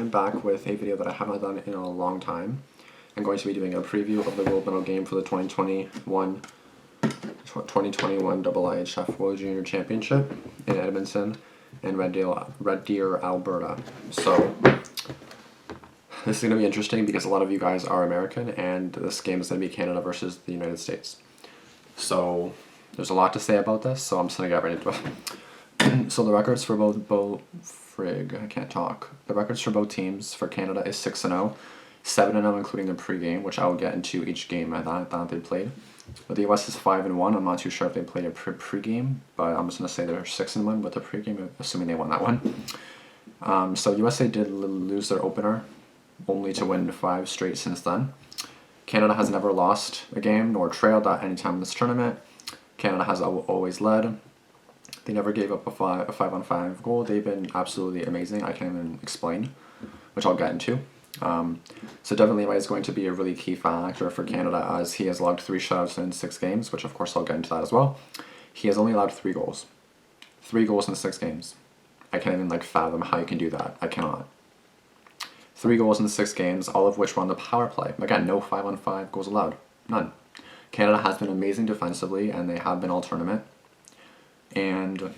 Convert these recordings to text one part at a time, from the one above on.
I'm back with a video that I haven't done in a long time. I'm going to be doing a preview of the gold medal game for the 2021 IIHF World Junior Championship in Edmonton and Red Deer, Alberta. So this is going to be interesting because a lot of you guys are American and this game is going to be Canada versus the United States. So there's a lot to say about this, so I'm just going to get right into it. So the records for The records for both teams for Canada is 6-0, 7-0 including the pregame, which I'll get into each game that they played. But the US is 5-1. I'm not too sure if they played a pregame, but I'm just going to say they're 6-1 with the pregame, assuming they won that one. So USA did lose their opener, only to win 5 straight since then. Canada has never lost a game nor trailed at any time in this tournament. Canada has always led. They never gave up a 5-on-5 goal. They've been absolutely amazing. I can't even explain, which I'll get into. So Devin Levi is going to be a really key factor for Canada as he has logged 3 shutouts in 6 games, which of course I'll get into that as well. He has only allowed 3 goals. 3 goals in 6 games. I can't even fathom how you can do that. I cannot. 3 goals in 6 games, all of which were on the power play. Again, no 5-on-5 goals allowed. None. Canada has been amazing defensively and they have been all tournament. And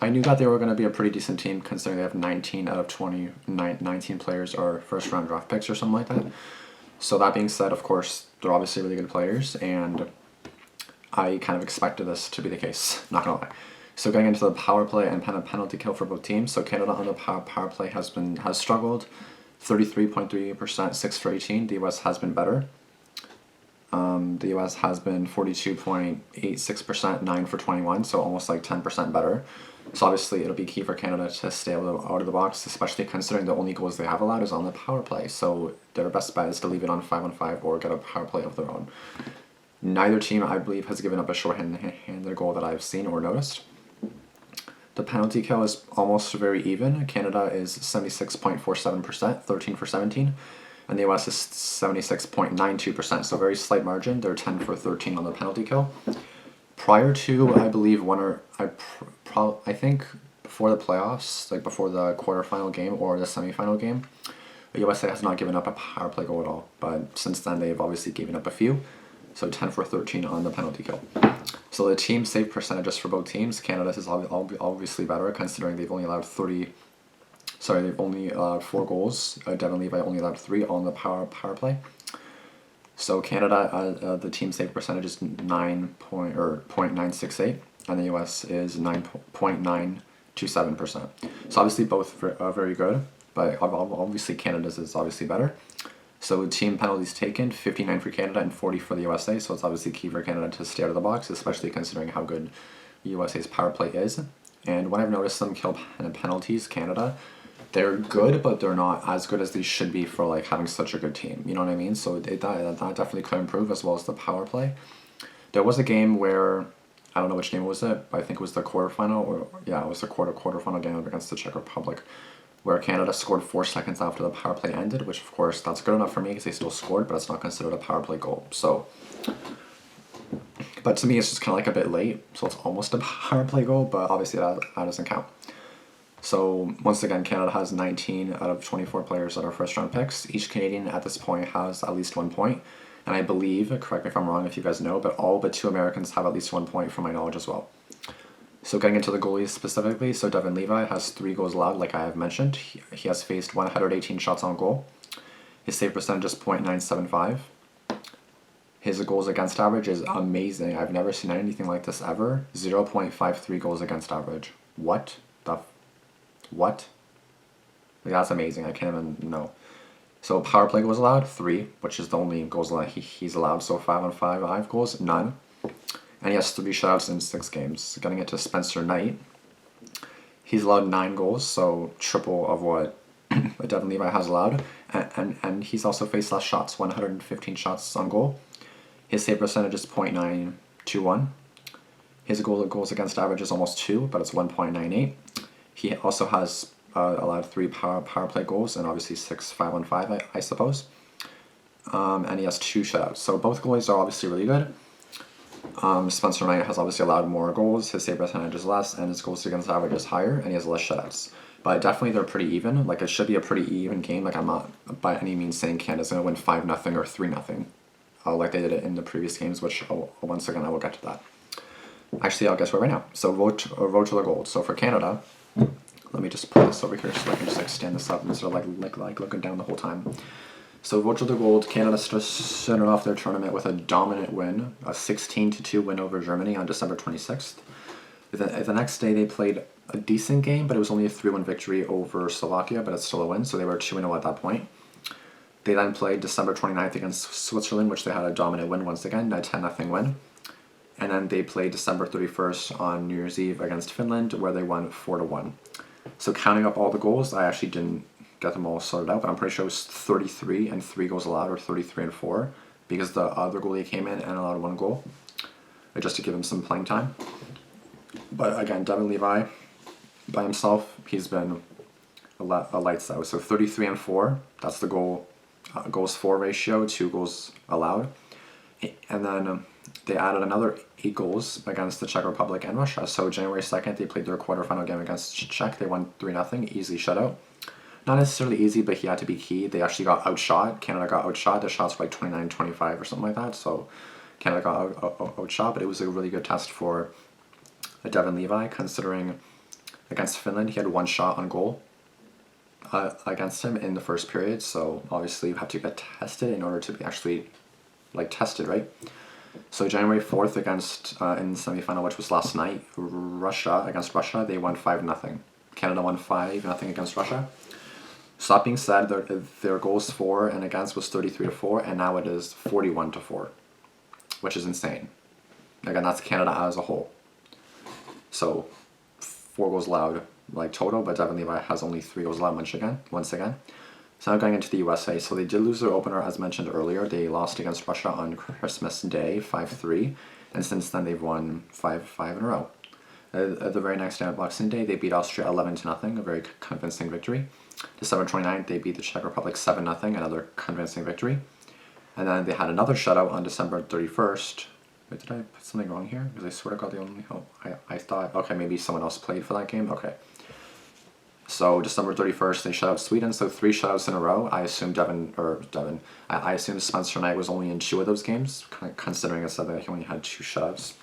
I knew that they were going to be a pretty decent team considering they have 19 out of 19 players or first round draft picks or something like that. So that being said, of course, they're obviously really good players and I kind of expected this to be the case, not gonna lie. So getting into the power play and penalty kill for both teams. So Canada on the power play has struggled, 33.3%, 6 for 18. The US has been better. The US has been 42.86%, 9 for 21, so almost 10% better. So obviously it'll be key for Canada to stay out of the box, especially considering the only goals they have allowed is on the power play. So their best bet is to leave it on 5-on-5 or get a power play of their own. Neither team, I believe, has given up a shorthanded goal that I've seen or noticed. The penalty kill is almost very even. Canada is 76.47%, 13 for 17. And the US is 76.92%, so very slight margin. They're 10 for 13 on the penalty kill. Prior to, I believe, I think before the playoffs, before the quarterfinal game or the semifinal game, the USA has not given up a power play goal at all. But since then, they've obviously given up a few. So 10 for 13 on the penalty kill. So the team save percentages for both teams, Canada is obviously better considering they've only allowed 4 goals. Devin Levi only allowed 3 on the power play. So Canada, the team save percentage is 0.968, and the US is 9.927%. So obviously both very good, but obviously Canada's is obviously better. So team penalties taken, 59 for Canada and 40 for the USA. So it's obviously key for Canada to stay out of the box, especially considering how good USA's power play is. And when I've noticed some kill penalties, Canada, they're good, but they're not as good as they should be for having such a good team. You know what I mean? So that definitely could improve, as well as the power play. There was a game where, I don't know which game was it, but I think it was the quarterfinal, it was the quarterfinal game against the Czech Republic, where Canada scored 4 seconds after the power play ended, which of course that's good enough for me because they still scored, but it's not considered a power play goal. So, but to me it's just kind of a bit late, so it's almost a power play goal, but obviously that doesn't count. So once again, Canada has 19 out of 24 players that are first round picks. Each Canadian at this point has at least 1 point. And I believe, correct me if I'm wrong if you guys know, but all but 2 Americans have at least 1 point from my knowledge as well. So getting into the goalies specifically, so Devin Levi has 3 goals allowed, like I have mentioned. He has faced 118 shots on goal. His save percentage is .975. His goals against average is amazing. I've never seen anything like this ever. 0.53 goals against average. What? That's amazing. I can't even know. So power play goals allowed, 3, which is the only goals that he's allowed. So 5-on-5 goals, none. And he has 3 shutouts in 6 games. Getting it to Spencer Knight, he's allowed 9 goals, so triple of what Devin Levi has allowed. And he's also faced less shots, 115 shots on goal. His save percentage is .921. His goals against average is almost 2, but it's 1.98. He also has allowed 3 power play goals and obviously 6 5-on-5, I suppose. And he has 2 shutouts. So both goalies are obviously really good. Spencer Knight has obviously allowed more goals, his save percentage is less, and his goals against average is higher, and he has less shutouts. But definitely they're pretty even. Like, it should be a pretty even game. Like, I'm not by any means saying Canada's going to win 5-0 or 3-0. Like they did it in the previous games, which once again I will get to that. Actually, I'll guess right now. So road to the gold. So for Canada, let me just put this over here so I can just like stand this up instead of like looking down the whole time. So road to the gold, Canada started off their tournament with a dominant win, a 16-2 win over Germany on December 26th. The next day they played a decent game, but it was only a 3-1 victory over Slovakia, but it's still a win, so they were 2-0 at that point. They then played December 29th against Switzerland, which they had a dominant win once again, a 10-0 win. And then they played December 31st on New Year's Eve against Finland, where they won 4-1. So counting up all the goals, I actually didn't get them all sorted out, but I'm pretty sure it was 33 and 3 goals allowed, or 33 and 4, because the other goalie came in and allowed 1 goal, just to give him some playing time. But again, Devin Levi, by himself, he's been a lights out. So 33 and 4, that's the goals for ratio, 2 goals allowed. And then they added another 8 goals against the Czech Republic and Russia. So January 2nd, they played their quarterfinal game against Czech. They won 3-0, easy shutout. Not necessarily easy, but he had to be key. They actually got outshot. Canada got outshot. The shots were like 29-25 or something like that. So Canada got outshot, but it was a really good test for Devin Levi, considering against Finland, he had 1 shot on goal against him in the first period. So obviously you have to get tested in order to be actually like tested, right? So January 4th against in the semifinal, which was last night, against Russia, they won 5-0. Canada won 5-0 against Russia. So that being said, their goals for and against was 33-4, and now it is 41-4, which is insane. Again, that's Canada as a whole. So 4 goals allowed, like total, but Devin Levi has only 3 goals allowed once again. So now going into the USA, so they did lose their opener, as mentioned earlier. They lost against Russia on Christmas Day, 5-3, and since then they've won 5 in a row. The very next day on Boxing Day, they beat Austria 11-0, a very convincing victory. December 29th, they beat the Czech Republic 7-0, another convincing victory. And then they had another shutout on December 31st. Wait, did I put something wrong here? Because I swear to God, I thought, okay, maybe someone else played for that game. Okay. So December 31st, they shut out Sweden, so 3 shutouts in a row. I assume I assume Spencer Knight was only in 2 of those games, considering it said that he only had 2 shutouts.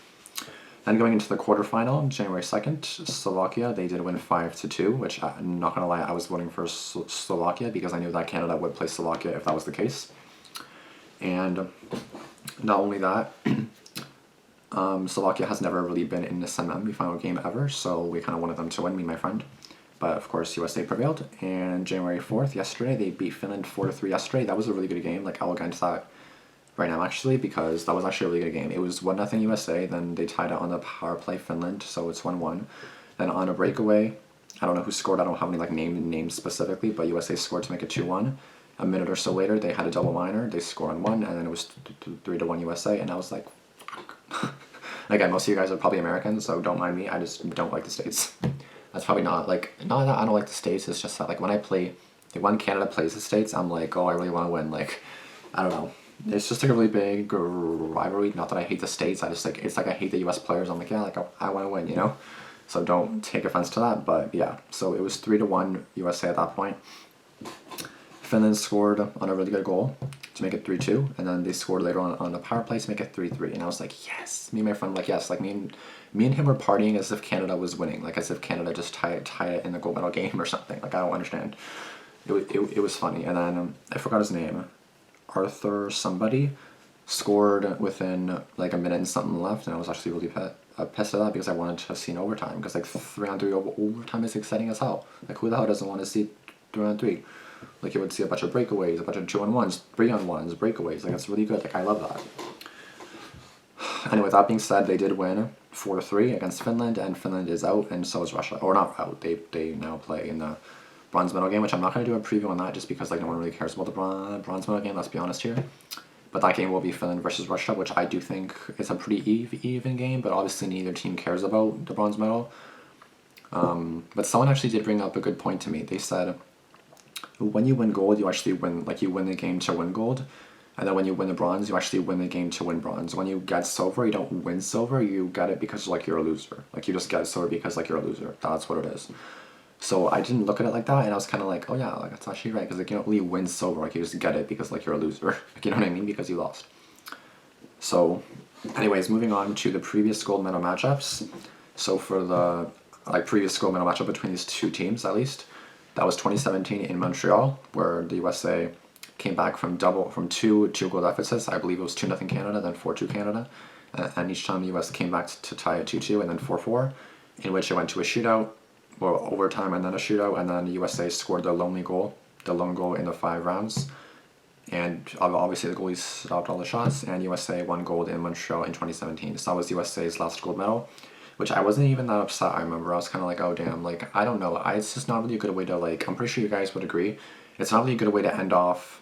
Then going into the quarterfinal, January 2nd, Slovakia, they did win 5-2, which I'm not going to lie, I was voting for Slovakia because I knew that Canada would play Slovakia if that was the case. And not only that, Slovakia has never really been in the semi-final game ever, so we kind of wanted them to win, me and my friend. But of course, USA prevailed, and January 4th, yesterday, they beat Finland 4-3 yesterday. That was a really good game. Like, I'll get into that right now, actually, because that was actually a really good game. It was 1-0 USA, then they tied it on the power play Finland, so it's 1-1. Then on a breakaway, I don't know who scored, I don't have any like names specifically, but USA scored to make it 2-1. A minute or so later, they had a double minor, they scored on 1, and then it was 3-1 USA, and I was like, fuck. Again, most of you guys are probably Americans, so don't mind me, I just don't like the States. That's probably not that I don't like the States, it's just that like when Canada plays the States, I'm like, oh, I really want to win, like, I don't know. It's just like a really big rivalry, not that I hate the States, I just like, it's like I hate the US players, I'm like, yeah, like I want to win, you know? So don't take offense to that, but yeah. So it was 3-1 USA at that point. Finland scored on a really good goal to make it 3-2, and then they scored later on the power play to make it 3-3, and I was like, yes. Me and my friend were like, yes. Like me and him were partying as if Canada was winning, like as if Canada just tied it in the gold medal game or something. Like I don't understand. It was funny, and then I forgot his name. Arthur somebody scored within like a minute and something left, and I was actually really pissed at that because I wanted to see an overtime, because like 3-on-3 overtime is exciting as hell. Like who the hell doesn't want to see 3-on-3? Like you would see a bunch of breakaways, a bunch of 2-on-1s, 3-on-1s, breakaways. Like it's really good. Like I love that. Anyway, that being said, they did win 4-3 against Finland, and Finland is out, and so is Russia. Or not out. They now play in the bronze medal game, which I'm not going to do a preview on that just because like no one really cares about the bronze medal game. Let's be honest here. But that game will be Finland versus Russia, which I do think is a pretty even game, but obviously neither team cares about the bronze medal. But someone actually did bring up a good point to me. They said, when you win gold, you actually win, like you win the game to win gold. And then when you win the bronze, you actually win the game to win bronze. When you get silver, you don't win silver, you get it because like you're a loser. Like you just get silver because like you're a loser. That's what it is. So I didn't look at it like that, and I was kind of like, oh yeah, like that's actually right, because like you don't really win silver, like you just get it because like you're a loser, like you know what I mean, because you lost. So, anyways, moving on to the previous gold medal matchups. So for the like previous gold medal matchup between these two teams, at least, that was 2017 in Montreal, where the USA came back from two goal deficits. I believe it was 2-0 Canada, then 4-2 Canada, and each time the US came back to tie it 2-2 and then 4-4, in which it went to a shootout, well, overtime and then a shootout, and then the USA scored the lone goal in the 5 rounds. And obviously the goalies stopped all the shots, and USA won gold in Montreal in 2017. So that was USA's last gold medal, which I wasn't even that upset. I remember I was kind of like, oh damn, like I don't know, it's just not really a good way to like. I'm pretty sure you guys would agree. It's not really a good way to end off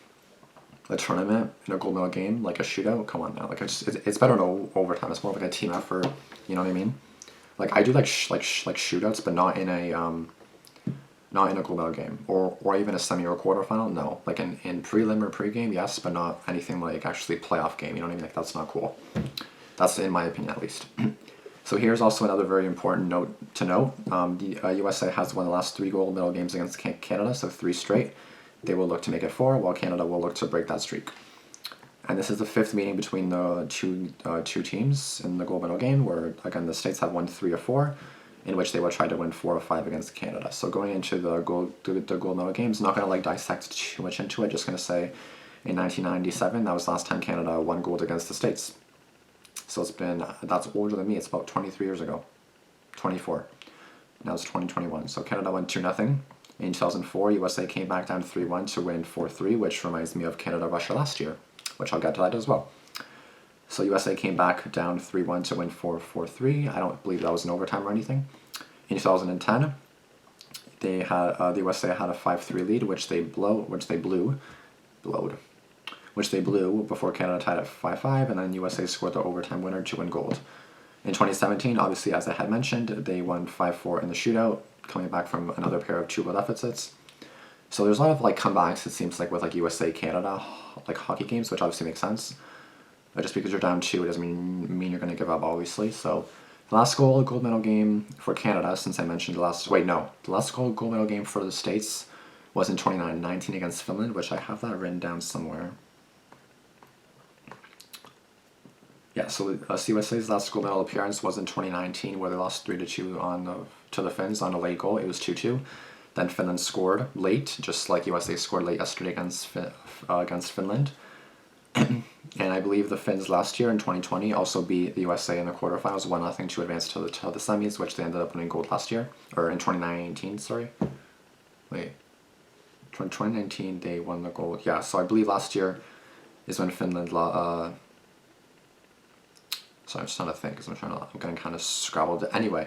a tournament in a gold medal game, like a shootout. Come on now, like it's better in overtime. It's more like a team effort. You know what I mean? Like I do like shootouts, but not in a gold medal game, or even a semi or quarterfinal. No, like in prelim or pregame, yes, but not anything like actually playoff game. You know what I mean? Like that's not cool. That's in my opinion, at least. So here's also another very important note to note. The USA has won the last 3 gold medal games against Canada, so 3 straight. They will look to make it 4, while Canada will look to break that streak. And this is the 5th meeting between the two teams in the gold medal game, where again the States have won 3 or 4, in which they will try to win 4 or 5 against Canada. So going into the gold medal games, not gonna like dissect too much into it. Just gonna say, in 1997, that was the last time Canada won gold against the States. So that's older than me. It's about 23 years ago, 24. Now it's 2021. So Canada won 2-0. In 2004, USA came back down 3-1 to win 4-3, which reminds me of Canada-Russia last year, which I'll get to that as well. So USA came back down 3-1 to win 4-3. I don't believe that was an overtime or anything. In 2010, they had the USA had a 5-3 lead, which they blew before Canada tied at 5-5, and then USA scored the overtime winner to win gold. In 2017, obviously, as I had mentioned, they won 5-4 in the shootout, coming back from another pair of 2 goal deficits. So there's a lot of like comebacks, it seems like, with like USA Canada like hockey games, which obviously makes sense. But just because you're down 2, it doesn't mean you're going to give up, obviously. So the last gold medal game for Canada, since I mentioned the last gold medal game for the States was in 2019 against Finland, which I have that written down somewhere. Yeah, so USA's last gold medal appearance was in 2019, where they lost 3-2 to the Finns on a late goal. It was 2-2. Then Finland scored late, just like USA scored late yesterday against Finland. And I believe the Finns last year in 2020 also beat the USA in the quarterfinals 1-0 to advance to the semis, which they ended up winning gold last year, or in 2019. Sorry, wait, 2019 they won the gold. Yeah, so I believe last year is when Finland So I'm just trying to think, because I'm getting kind of scrabbled. Anyway,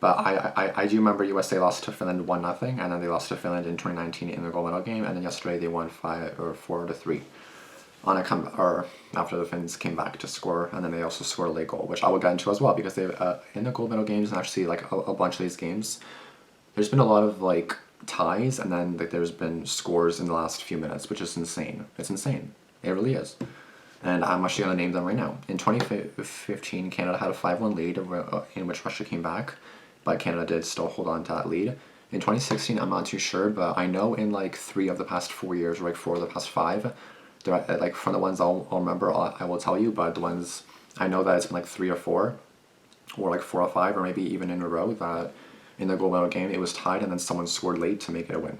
but I do remember USA lost to Finland 1-0, and then they lost to Finland in 2019 in the gold medal game, and then yesterday they won 4-3 on a after the Finns came back to score, and then they also scored a late goal, which I will get into as well, because they in the gold medal games, and actually like a bunch of these games, there's been a lot of like ties, and then like there's been scores in the last few minutes, which is insane. It's insane. It really is. And I'm actually going to name them right now. In 2015, Canada had a 5-1 lead in which Russia came back, but Canada did still hold on to that lead. In 2016, I'm not too sure, but I know in like 3 of the past 4 years, or like 4 of the past 5, like from the ones I'll remember, I will tell you, but the ones I know that it's been like 3 or 4, or like 4 or 5, or maybe even in a row, that in the gold medal game it was tied and then someone scored late to make it a win.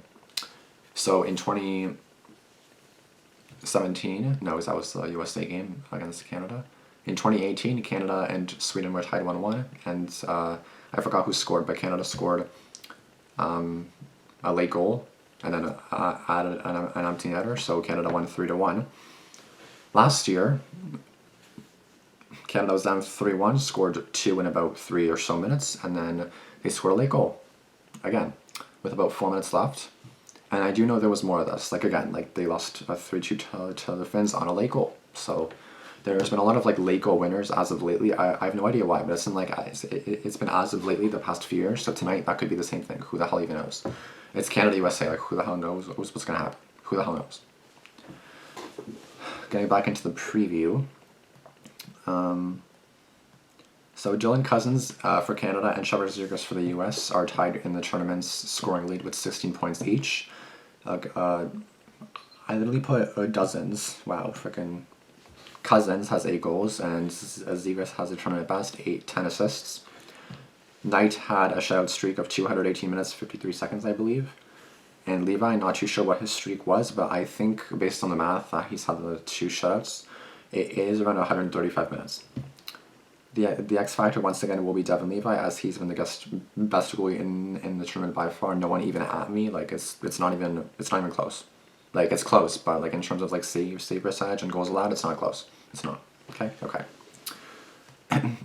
So in 2017, no, that was the USA game against Canada. In 2018, Canada and Sweden were tied 1-1, and I forgot who scored, but Canada scored a late goal, and then added an empty netter, so Canada won 3-1. Last year, Canada was down 3-1, scored 2 in about 3 or so minutes, and then they scored a late goal, again, with about 4 minutes left. And I do know there was more of this, like again, like they lost 3-2 to the Finns on a late goal. So there's been a lot of like late goal winners as of lately. I have no idea why, but it's been as of lately the past few years. So tonight that could be the same thing. Who the hell even knows? It's Canada USA. Like who the hell knows what's gonna happen? Who the hell knows? Getting back into the preview. So So Dylan Cousins for Canada and Trevor Zegras for the US are tied in the tournament's scoring lead with 16 points each. I literally put dozens. Wow, freaking Cousins has 8 goals and Zegras has a tournament best, 10 assists. Knight had a shutout streak of 218 minutes, 53 seconds, I believe. And Levi, not too sure what his streak was, but I think based on the math that he's had the 2 shutouts, it is around 135 minutes. The X factor once again will be Devin Levi, as he's been the best goalie in the tournament by far. No one even at me. Like it's not even close. Like it's close, but like in terms of like save percentage and goals allowed, it's not close. It's not. Okay.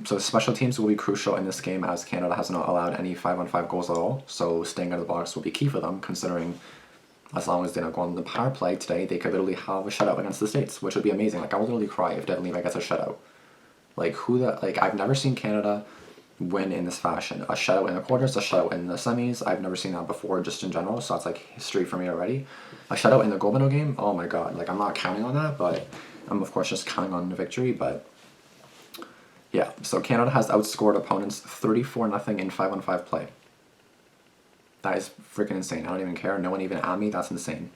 So special teams will be crucial in this game, as Canada has not allowed any 5-on-5 goals at all. So staying out of the box will be key for them, considering as long as they don't go on the power play today, they could literally have a shutout against the States, which would be amazing. Like I would literally cry if Devin Levi gets a shutout. Like I've never seen Canada win in this fashion. A shutout in the quarters, a shutout in the semis. I've never seen that before, just in general. So that's like history for me already. A shutout in the gold medal game. Oh my god! Like I'm not counting on that, but I'm of course just counting on the victory. But yeah, so Canada has outscored opponents 34-0 in 5-on-5 play. That is freaking insane. I don't even care. No one even at me. That's insane.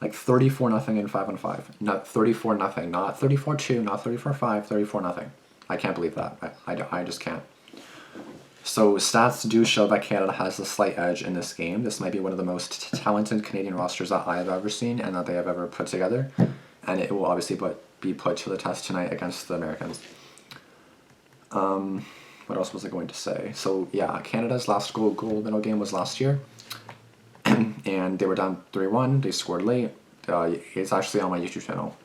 Like 34-0 in 5-on-5. Not 34-0. Not 34-2. Not 34-5. 34-0. I can't believe that. I just can't. So stats do show that Canada has a slight edge in this game. This might be one of the most talented Canadian rosters that I have ever seen and that they have ever put together. And it will obviously be put to the test tonight against the Americans. What else was I going to say? So yeah, Canada's last gold medal game was last year. And they were down 3-1. They scored late. It's actually on my YouTube channel.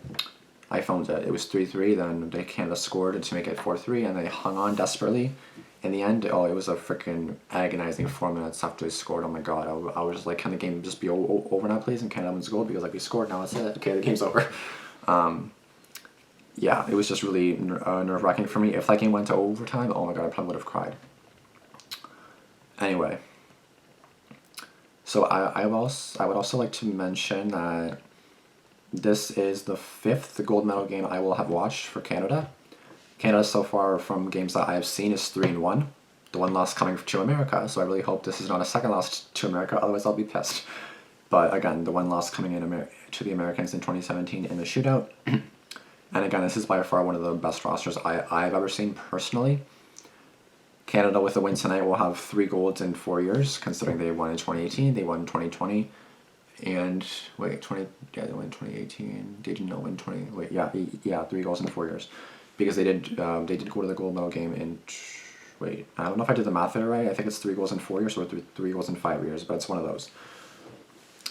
I filmed it. It was 3-3. Then Canada scored to make it 4-3, and they hung on desperately. In the end, it was a freaking agonizing 4 minutes after they scored. Oh my god! I was like, can the game just be over now, please? And Canada wins the goal because like we scored. Now that's it. Okay, the game's over. Yeah, it was just really nerve-wracking for me. If that game went to overtime, oh my god, I probably would have cried. Anyway. So I would also like to mention that this is the 5th gold medal game I will have watched for Canada. Canada so far from games that I have seen is 3-1. The one loss coming to America, so I really hope this is not a second loss to America, otherwise I'll be pissed. But again, the one loss coming in to the Americans in 2017 in the shootout. And again, this is by far one of the best rosters I've ever seen personally. Canada with a win tonight will have 3 golds in 4 years, considering they won in 2018, they won in 2020, and they won in 2018. They did not win 3 goals in 4 years, because they did go to the gold medal game in. I don't know if I did the math there right. I think it's 3 goals in 4 years or 3 goals in 5 years, but it's one of those.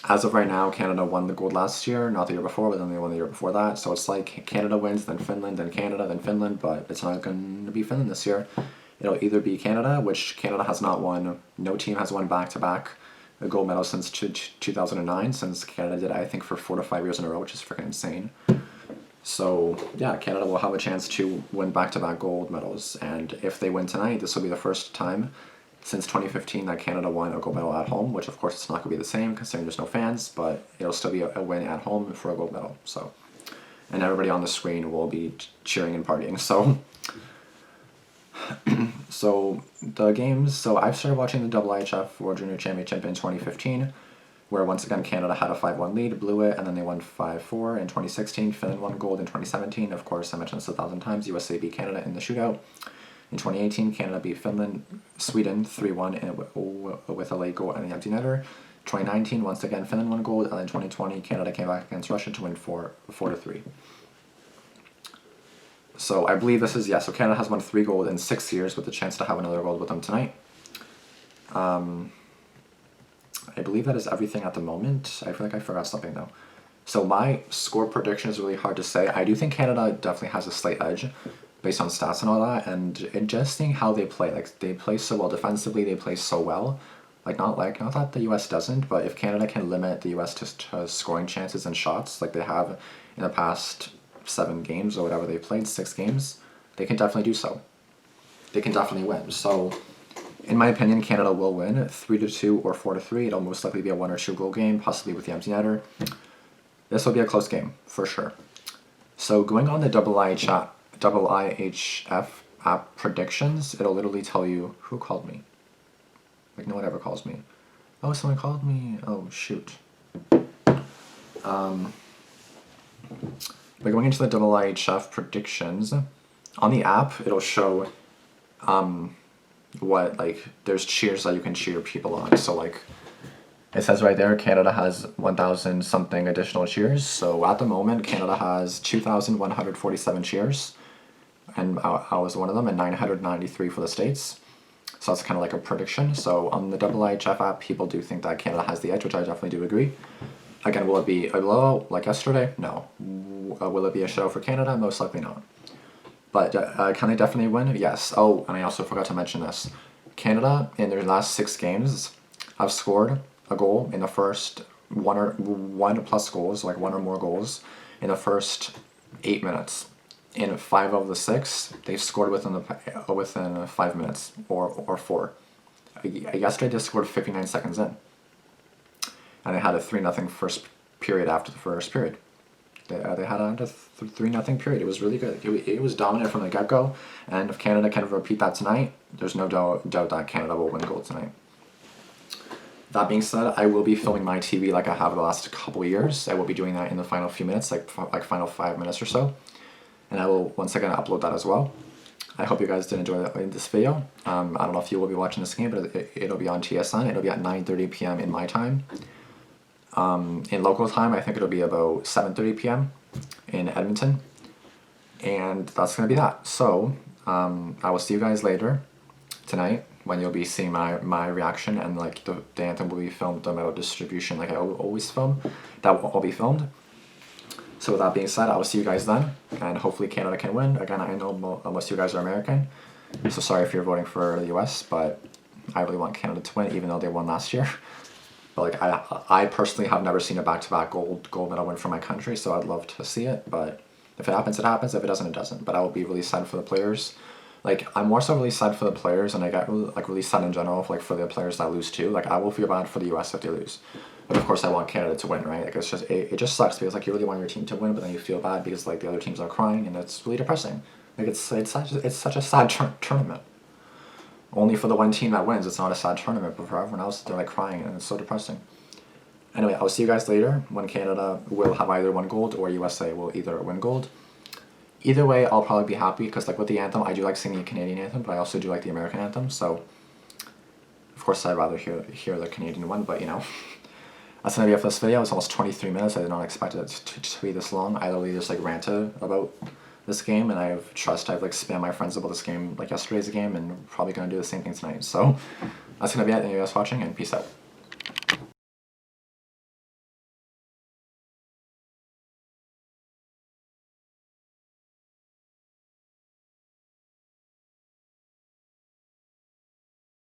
As of right now, Canada won the gold last year, not the year before, but then they won the year before that. So it's like Canada wins, then Finland, then Canada, then Finland, but it's not going to be Finland this year. It'll either be Canada, which Canada has not won. No team has won back-to-back gold medals since 2009, since Canada did, I think, for 4 to 5 years in a row, which is freaking insane. So, yeah, Canada will have a chance to win back-to-back gold medals. And if they win tonight, this will be the first time since 2015 that Canada won a gold medal at home, which, of course, it's not going to be the same, considering there's no fans, but it'll still be a win at home for a gold medal. So, and everybody on the screen will be cheering and partying. So... So the games, so I've started watching the IIHF World Junior Championship in 2015, where once again Canada had a 5-1 lead, blew it, and then they won 5-4 in 2016. Finland won gold in 2017. Of course, I mentioned this 1,000 times. USA beat Canada in the shootout. In 2018, Canada beat Sweden 3-1 with a late goal and an empty netter. 2019, once again, Finland won gold, and in 2020, Canada came back against Russia to win 4-3. So I believe this is, so Canada has won 3 gold in 6 years with the chance to have another gold with them tonight. I believe that is everything at the moment. I feel like I forgot something though. So my score prediction is really hard to say. I do think Canada definitely has a slight edge based on stats and all that, and just seeing how they play. Like, they play so well defensively, they play so well. Not that the US doesn't, but if Canada can limit the US to scoring chances and shots like they have in the past 7 games or whatever they played, 6 games, they can definitely do so. They can definitely win. So, in my opinion, Canada will win 3-2 or 4-3. It'll most likely be a 1 or 2 goal game, possibly with the empty netter. This will be a close game, for sure. So, going on the IIHF app predictions, it'll literally tell you who called me. Like, no one ever calls me. Oh, someone called me. Oh, shoot. But going into the IIHF predictions, on the app, it'll show what, like, there's cheers that you can cheer people on. So, like, it says right there, Canada has 1,000 something additional cheers. So at the moment, Canada has 2,147 cheers, and I was one of them, and 993 for the States. So that's kind of like a prediction. So on the IIHF app, people do think that Canada has the edge, which I definitely do agree. Again, will it be a blowout like yesterday? No. Will it be a show for Canada? Most likely not. But can they definitely win? Yes. Oh, and I also forgot to mention this. Canada, in their last 6 games, have scored a goal in the first one plus goals, like 1 or more goals, in the first 8 minutes. In 5 of the 6, they've scored within 5 minutes or 4. Yesterday, they scored 59 seconds in, and they had a 3-0 first period after the first period. They had a 3-0 period. It was really good. It was dominant from the get-go, and if Canada can repeat that tonight, there's no doubt that Canada will win gold tonight. That being said, I will be filming my TV like I have the last couple of years. I will be doing that in the final few minutes, like final 5 minutes or so. And I will once again upload that as well. I hope you guys did enjoy this video. I don't know if you will be watching this game, but it'll be on TSN. It'll be at 9:30 p.m. in my time. In local time, I think it'll be about 7:30 p.m. in Edmonton. And that's going to be that. So I will see you guys later tonight, when you'll be seeing my reaction, and like the anthem will be filmed about distribution like I always film. That will all be filmed. So with that being said, I will see you guys then, and hopefully Canada can win. Again, I know most of you guys are American, so sorry if you're voting for the US, but I really want Canada to win, even though they won last year. But like I personally have never seen a back-to-back gold medal win for my country, so I'd love to see it. But if it happens, it happens. If it doesn't, it doesn't. But I will be really sad for the players. Like, I'm more so really sad for the players, and I get really sad in general, like for the players that lose too. Like, I will feel bad for the US if they lose, but of course I want Canada to win, right? Like, it's just it just sucks because like you really want your team to win, but then you feel bad because like the other teams are crying, and it's really depressing. Like it's such a sad tournament. Only for the one team that wins, it's not a sad tournament, but for everyone else, they're like crying, and it's so depressing. Anyway, I'll see you guys later when Canada will have either won gold or USA will either win gold. Either way, I'll probably be happy because, like, with the anthem, I do like singing the Canadian anthem, but I also do like the American anthem. So, of course, I'd rather hear the Canadian one. But you know, that's gonna be it for this video. It's almost 23 minutes. I did not expect it to be this long. I literally just like ranted about this game, and I've like spammed my friends about this game like yesterday's game, and probably gonna do the same thing tonight. So that's gonna be it. Thank you guys for watching, and peace out.